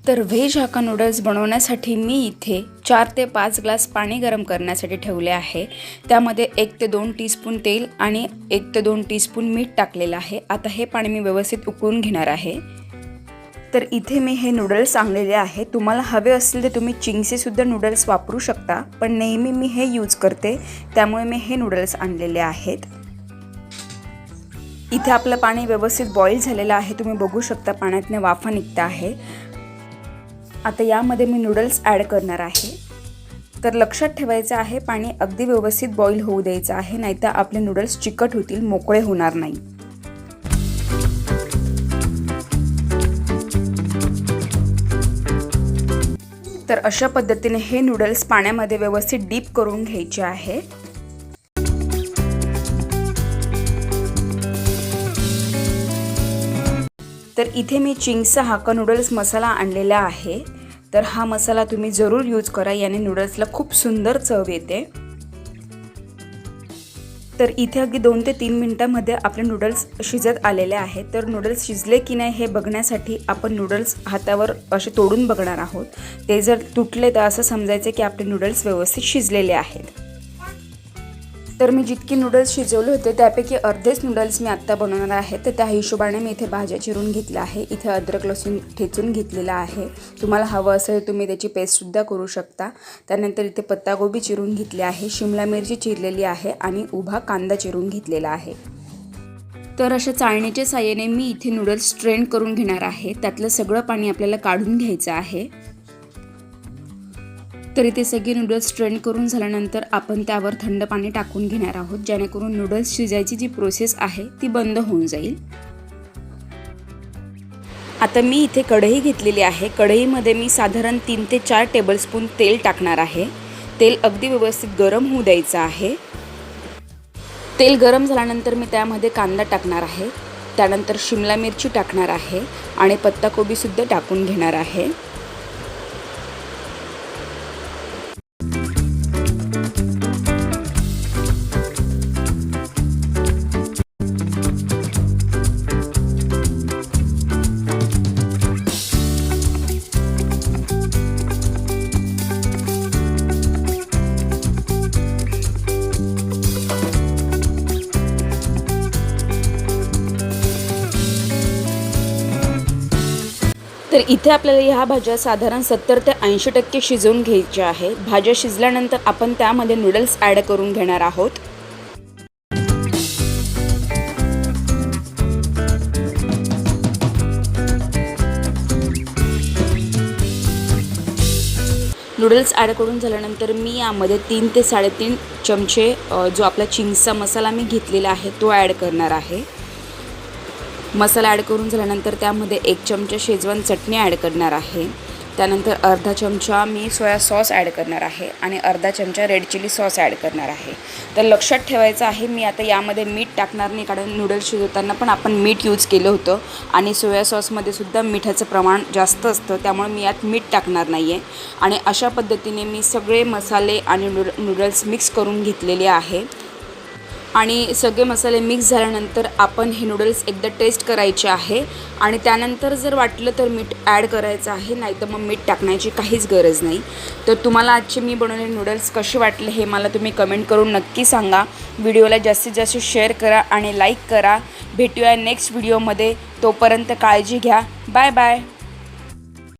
तर veg hakka noodles बनवण्यासाठी मी इथे 4 ते 5 ग्लास पाणी गरम करण्यासाठी ठेवले आहे। त्यामध्ये 1 ते 2 टीस्पून तेल आणि 1 ते 2 टीस्पून मीठ टाकलेलं आहे। आता हे पाणी मी व्यवस्थित उकळून घेणार आहे। तर इथे मी हे नूडल्स आणलेले आहे। तुम्हाला हवे असतील तर तुम्ही चिंगचे सुद्धा नूडल्स वापरू शकता, पण नेहमी मी हे यूज करते, त्यामुळे मी हे नूडल्स आणलेले आहेत। इथे आपलं पाणी व्यवस्थित बॉईल झालेलं आहे। तुम्ही बघू शकता पाण्यातून वाफा निघत आहे। आता यामध्ये मी नूडल्स ॲड करणार आहे। तर लक्षात ठेवायचं आहे पाणी अगदी व्यवस्थित बॉईल होऊ द्यायचं आहे, नाहीतर आपले नूडल्स चिकट होतील, मोकळे होणार नाही। तर अशा पद्धतीने हे नूडल्स पाण्यामध्ये व्यवस्थित डीप करून घ्यायचे आहे। तर इथे मी चिंग्सचा हक्का नूडल्स मसाला आणलेला आहे। तर हा मसाला तुम्ही जरूर यूज करा, याने नूडल्सला खूप सुंदर चव येते। तर इथे अगदी 2 ते 3 मिनिटांमध्ये आपले नूडल्स शिजत आलेले आहेत। तर नूडल्स शिजले की नाही हे बघण्यासाठी आपण नूडल्स हातावर असे तोडून बघणार आहोत। ते जर तुटले तर असं समजायचं की आपले नूडल्स व्यवस्थित शिजलेले आहेत। तर मी जितकी नूडल्स शिजवले होते त्यापैकी अर्धेच नूडल्स मी आत्ता बनवणार आहे। तर त्या हिशोबाने मी इथे भाज्या चिरून घेतल्या आहे। इथे अद्रक लसूण ठेचून घेतलेला आहे। तुम्हाला हवं असेल तुम्ही त्याची पेस्टसुद्धा करू शकता। त्यानंतर इथे पत्तागोबी चिरून घेतली आहे, शिमला मिरची चिरलेली आहे आणि उभा कांदा चिरून घेतलेला आहे। तर अशा चाळणीच्या साहाय्याने मी इथे नूडल्स स्ट्रेन करून घेणार आहे। त्यातलं सगळं पाणी आपल्याला काढून घ्यायचं आहे। तर इथे सगळे नूडल्स स्ट्रेन करून झाल्यानंतर आपण त्यावर थंड पाणी टाकून घेणार आहोत, जेणेकरून नूडल्स शिजायची जी प्रोसेस आहे ती बंद होऊन जाईल। आता मी इथे कढई घेतलेली आहे। कढईमध्ये मी साधारण 3 ते 4 टेबलस्पून तेल टाकणार आहे। तेल अगदी व्यवस्थित गरम होऊ द्यायचं आहे। तेल गरम झाल्यानंतर मी त्यामध्ये कांदा टाकणार आहे, त्यानंतर शिमला मिरची टाकणार आहे आणि पत्ताकोबी सुद्धा टाकून घेणार आहे। तर इथे आपल्याला ह्या भाज्या साधारण 70 ते 80% शिजवून घ्यायच्या आहेत। भाज्या शिजल्यानंतर आपण त्यामध्ये नूडल्स ॲड करून घेणार आहोत। नूडल्स ॲड करून झाल्यानंतर मी यामध्ये 3 ते 3.5 चमचे जो आपला चिंग्सचा मसाला मी घेतलेला आहे तो ॲड करणार आहे। मसाला ॲड करून झाल्यानंतर त्यामध्ये 1 चमचा शेजवान चटणी ॲड करणार आहे। त्यानंतर अर्धा चमचा मी सोया सॉस ॲड करणार आहे आणि अर्धा चमचा रेड चिली सॉस ॲड करणार आहे। तर लक्षात ठेवायचं आहे मी आता यामध्ये मीठ टाकणार नाही, कारण नूडल्स शिजवताना पण आपण मीठ यूज केलं होतं आणि सोया सॉसमध्ये सुद्धा मिठाचं प्रमाण जास्त असतं, त्यामुळे मी यात मीठ टाकणार नाही आहे। आणि अशा पद्धतीने मी सगळे मसाले आणि नूडल्स मिक्स करून घेतलेले आहे। आणि सगळे मसाले मिक्स झाल्यानंतर आपण हे नूडल्स एकदा टेस्ट करायचे आहे आणि त्यानंतर जर वाटलं तर मीठ ॲड करायचं आहे, नाहीतर मग मीठ टाकण्याची काहीच गरज नाही। तर तुम्हाला आजचे मी बनवलेले नूडल्स कसे वाटले हे मला तुम्ही कमेंट करून नक्की सांगा। व्हिडिओला जास्तीत जास्त शेअर करा आणि लाईक करा। भेटूया नेक्स्ट व्हिडिओमध्ये, तोपर्यंत काळजी घ्या। Bye bye.